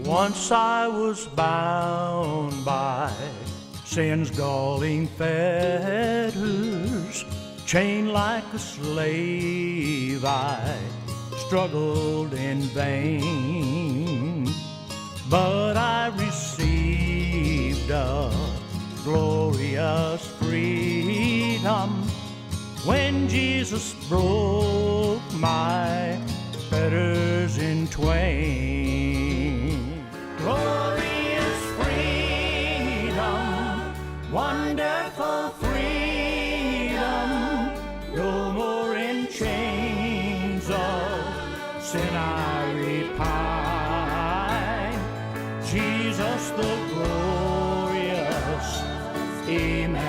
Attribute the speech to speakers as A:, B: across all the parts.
A: Once I was bound by sin's galling fetters, chained like a slave I struggled in vain, but I received a glorious freedom when Jesus broke my fetters in twain. Glorious freedom, wonderful freedom, no more in chains of sin I repine. Jesus the glorious emancipator,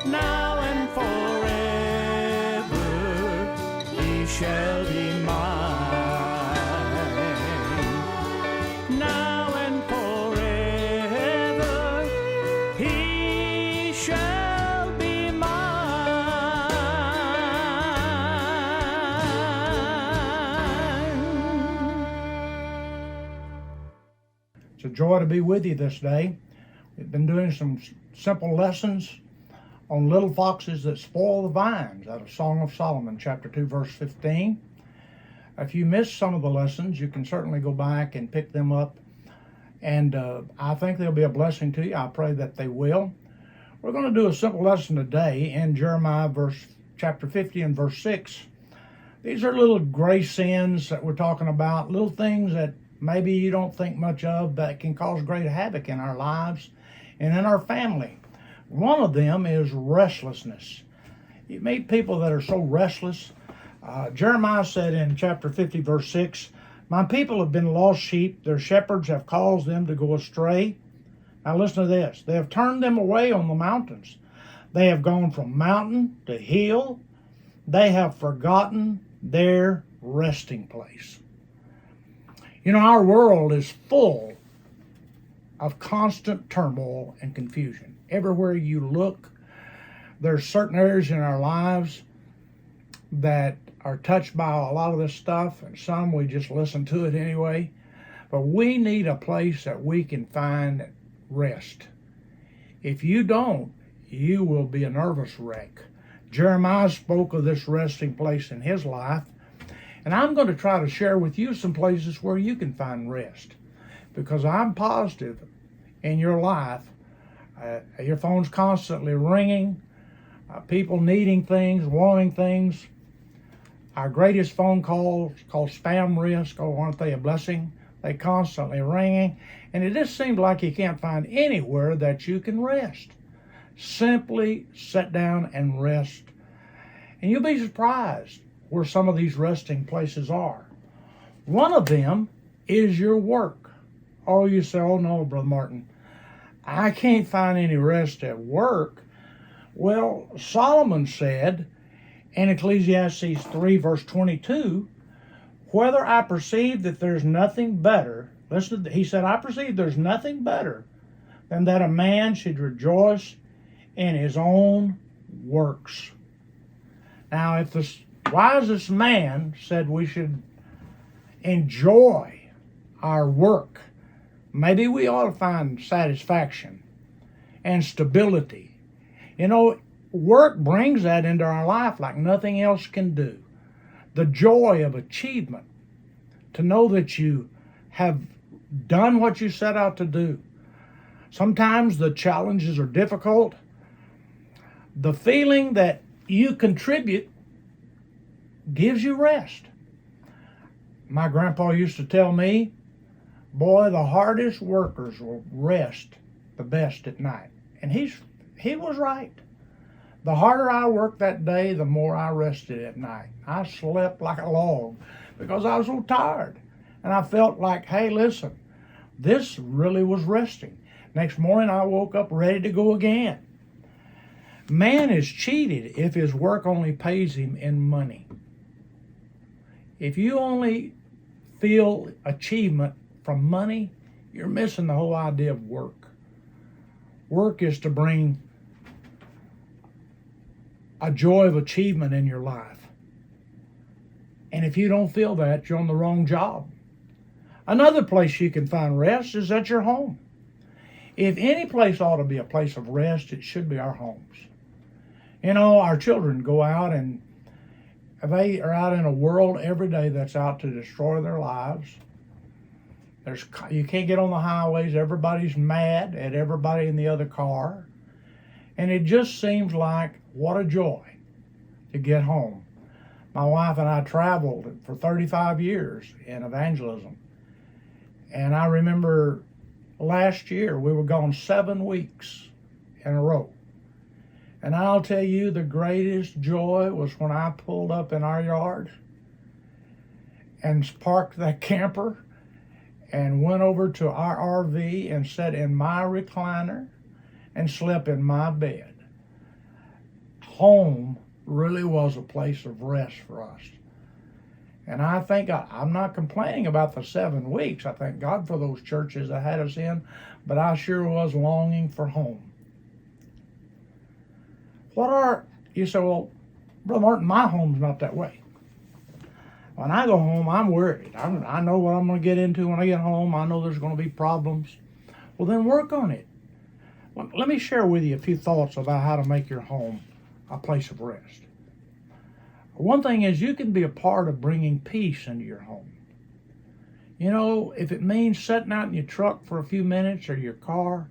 A: now and forever he shall be mine. Now and forever he shall be mine.
B: It's a joy to be with you this day. We've been doing some simple lessons on little foxes that spoil the vines out of Song of Solomon, chapter 2, verse 15. If you missed some of the lessons, you can certainly go back and pick them up. And I think they'll be a blessing to you. I pray that they will. We're going to do a simple lesson today in Jeremiah chapter 50 and verse 6. These are little gray sins that we're talking about, little things that maybe you don't think much of that can cause great havoc in our lives and in our family. One of them is restlessness. You meet people that are so restless. Jeremiah said in chapter 50, verse 6, "My people have been lost sheep. Their shepherds have caused them to go astray." Now listen to this. "They have turned them away on the mountains. They have gone from mountain to hill. They have forgotten their resting place." You know, our world is full of constant turmoil and confusion. Everywhere you look, there's certain areas in our lives that are touched by a lot of this stuff, and some we just listen to it anyway. But we need a place that we can find rest. If you don't, you will be a nervous wreck. Jeremiah spoke of this resting place in his life, and I'm going to try to share with you some places where you can find rest, because I'm positive in your life, your phone's constantly ringing, people needing things, wanting things. Our greatest phone calls called spam risk. Oh, aren't they a blessing? They constantly ringing, and it just seems like you can't find anywhere that you can rest. Simply sit down and rest, and you'll be surprised where some of these resting places are. One of them is your work. Oh, you say, "Oh no, Brother Martin, I can't find any rest at work." Well, Solomon said in Ecclesiastes 3, verse 22, "Whether I perceive that there's nothing better," listen, he said, "I perceive there's nothing better than that a man should rejoice in his own works." Now, if the wisest man said we should enjoy our work, maybe we ought to find satisfaction and stability. You know, work brings that into our life like nothing else can do. The joy of achievement, to know that you have done what you set out to do. Sometimes the challenges are difficult. The feeling that you contribute gives you rest. My grandpa used to tell me, "Boy, the hardest workers will rest the best at night." And he was right. The harder I worked that day, the more I rested at night. I slept like a log because I was so tired. And I felt like, hey, listen, this really was resting. Next morning I woke up ready to go again. Man is cheated if his work only pays him in money. If you only feel achievement from money, you're missing the whole idea of work. Work is to bring a joy of achievement in your life. And if you don't feel that, you're on the wrong job. Another place you can find rest is at your home. If any place ought to be a place of rest, it should be our homes. You know, our children go out and they are out in a world every day that's out to destroy their lives. You can't get on the highways. Everybody's mad at everybody in the other car. And it just seems like what a joy to get home. My wife and I traveled for 35 years in evangelism. And I remember last year we were gone 7 weeks in a row. And I'll tell you, the greatest joy was when I pulled up in our yard and parked that camper and went over to our RV and sat in my recliner and slept in my bed. Home really was a place of rest for us. And I think I'm not complaining about the 7 weeks. I thank God for those churches that had us in, but I sure was longing for home. You say, well, Brother Martin, my home's not that way. When I go home, I'm worried. I know what I'm going to get into when I get home. I know there's going to be problems. Well, then work on it. Well, let me share with you a few thoughts about how to make your home a place of rest. One thing is you can be a part of bringing peace into your home. You know, if it means sitting out in your truck for a few minutes or your car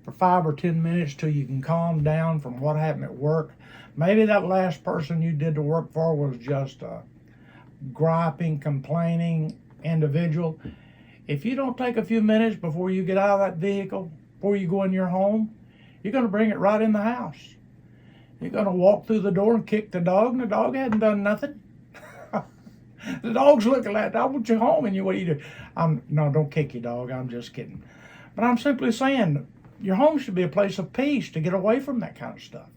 B: for 5 or 10 minutes till you can calm down from what happened at work. Maybe that last person you did the work for was just a griping, complaining individual. If you don't take a few minutes before you get out of that vehicle, before you go in your home, you're going to bring it right in the house. You're going to walk through the door and kick the dog, and the dog hadn't done nothing. The dog's looking like, I want you home, and what do you do? No, don't kick your dog. I'm just kidding. But I'm simply saying, your home should be a place of peace to get away from that kind of stuff.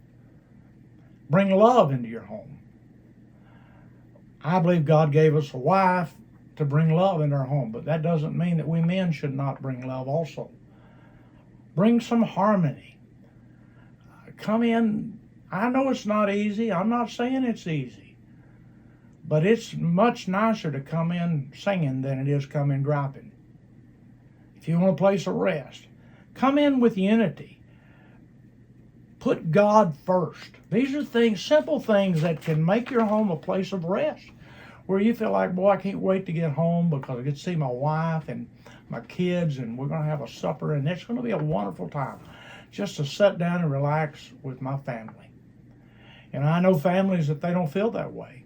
B: Bring love into your home. I believe God gave us a wife to bring love into our home, but that doesn't mean that we men should not bring love also. Bring some harmony. Come in. I know it's not easy. I'm not saying it's easy. But it's much nicer to come in singing than it is come in griping. If you want a place of rest, come in with unity. Put God first. These are things, simple things that can make your home a place of rest, where you feel like, boy, I can't wait to get home because I get to see my wife and my kids, and we're going to have a supper, and it's going to be a wonderful time just to sit down and relax with my family. And I know families that they don't feel that way.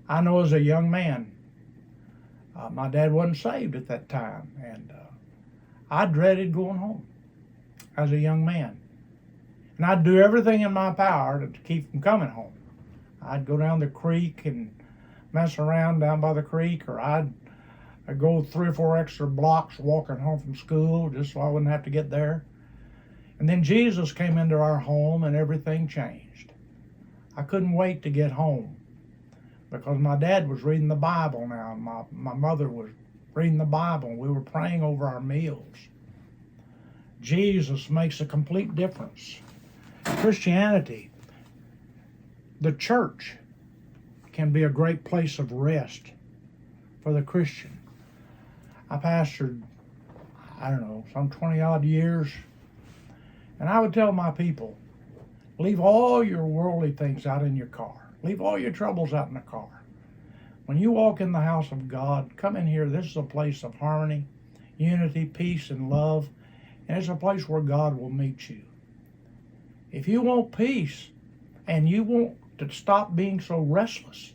B: I know as a young man, my dad wasn't saved at that time, and I dreaded going home as a young man. And I'd do everything in my power to keep from coming home. I'd go down the creek and mess around down by the creek, or I'd go 3 or 4 extra blocks walking home from school just so I wouldn't have to get there. And then Jesus came into our home and everything changed. I couldn't wait to get home because my dad was reading the Bible now, and my mother was reading the Bible, and we were praying over our meals. Jesus makes a complete difference. Christianity, the church, can be a great place of rest for the Christian. I pastored, some 20 odd years, and I would tell my people, leave all your worldly things out in your car. Leave all your troubles out in the car. When you walk in the house of God, come in here. This is a place of harmony, unity, peace, and love, and it's a place where God will meet you. If you want peace and you want to stop being so restless,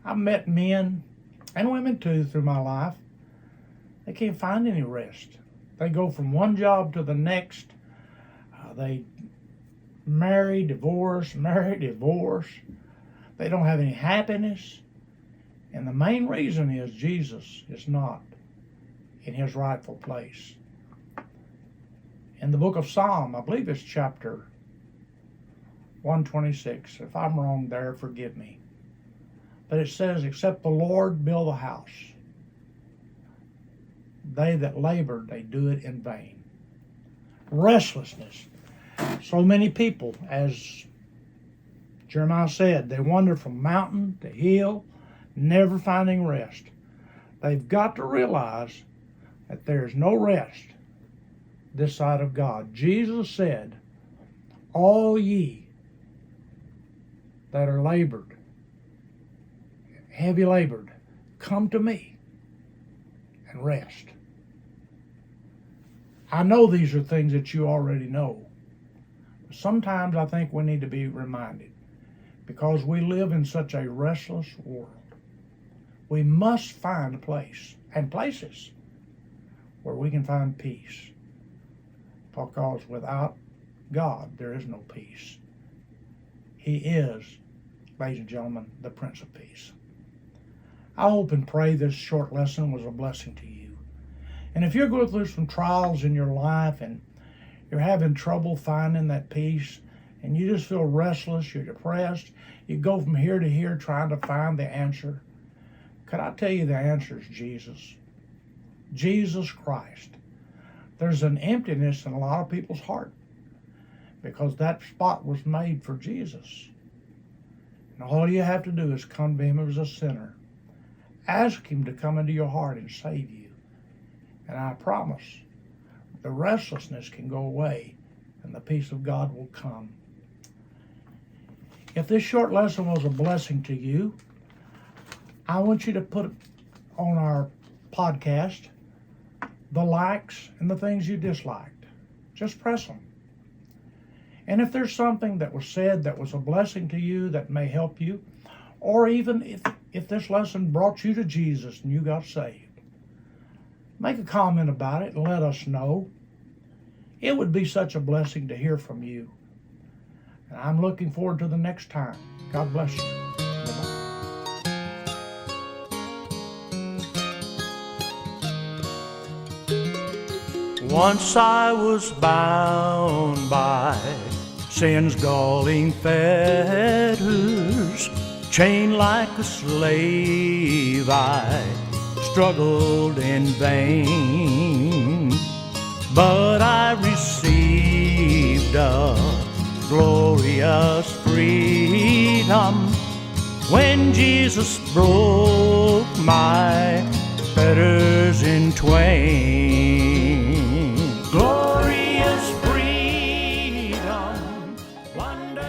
B: I've met men and women too through my life. They can't find any rest. They go from one job to the next. They marry, divorce. They don't have any happiness. And the main reason is Jesus is not in his rightful place. In the book of Psalm, I believe it's chapter 126. If I'm wrong there, forgive me. But it says, except the Lord build a house, they that labored, they do it in vain. Restlessness. So many people, as Jeremiah said, they wander from mountain to hill, never finding rest. They've got to realize that there's no rest this side of God. Jesus said, all ye that are labored, heavy labored, come to me and rest. I know these are things that you already know. But sometimes I think we need to be reminded, because we live in such a restless world. We must find a place and places where we can find peace. Because without God, there is no peace. He is, ladies and gentlemen, the Prince of Peace. I hope and pray this short lesson was a blessing to you. And if you're going through some trials in your life and you're having trouble finding that peace, and you just feel restless, you're depressed, you go from here to here trying to find the answer, could I tell you the answer is Jesus? Jesus Christ. There's an emptiness in a lot of people's heart because that spot was made for Jesus. And all you have to do is come to him as a sinner. Ask him to come into your heart and save you. And I promise the restlessness can go away and the peace of God will come. If this short lesson was a blessing to you, I want you to put on our podcast the likes and the things you disliked. Just press them. And if there's something that was said that was a blessing to you that may help you, or even if this lesson brought you to Jesus and you got saved, make a comment about it and let us know. It would be such a blessing to hear from you. And I'm looking forward to the next time. God bless you. Bye-bye.
A: Once I was bound by sin's galling fetters, chained like a slave, I struggled in vain. But I received a glorious freedom when Jesus broke my fetters in twain.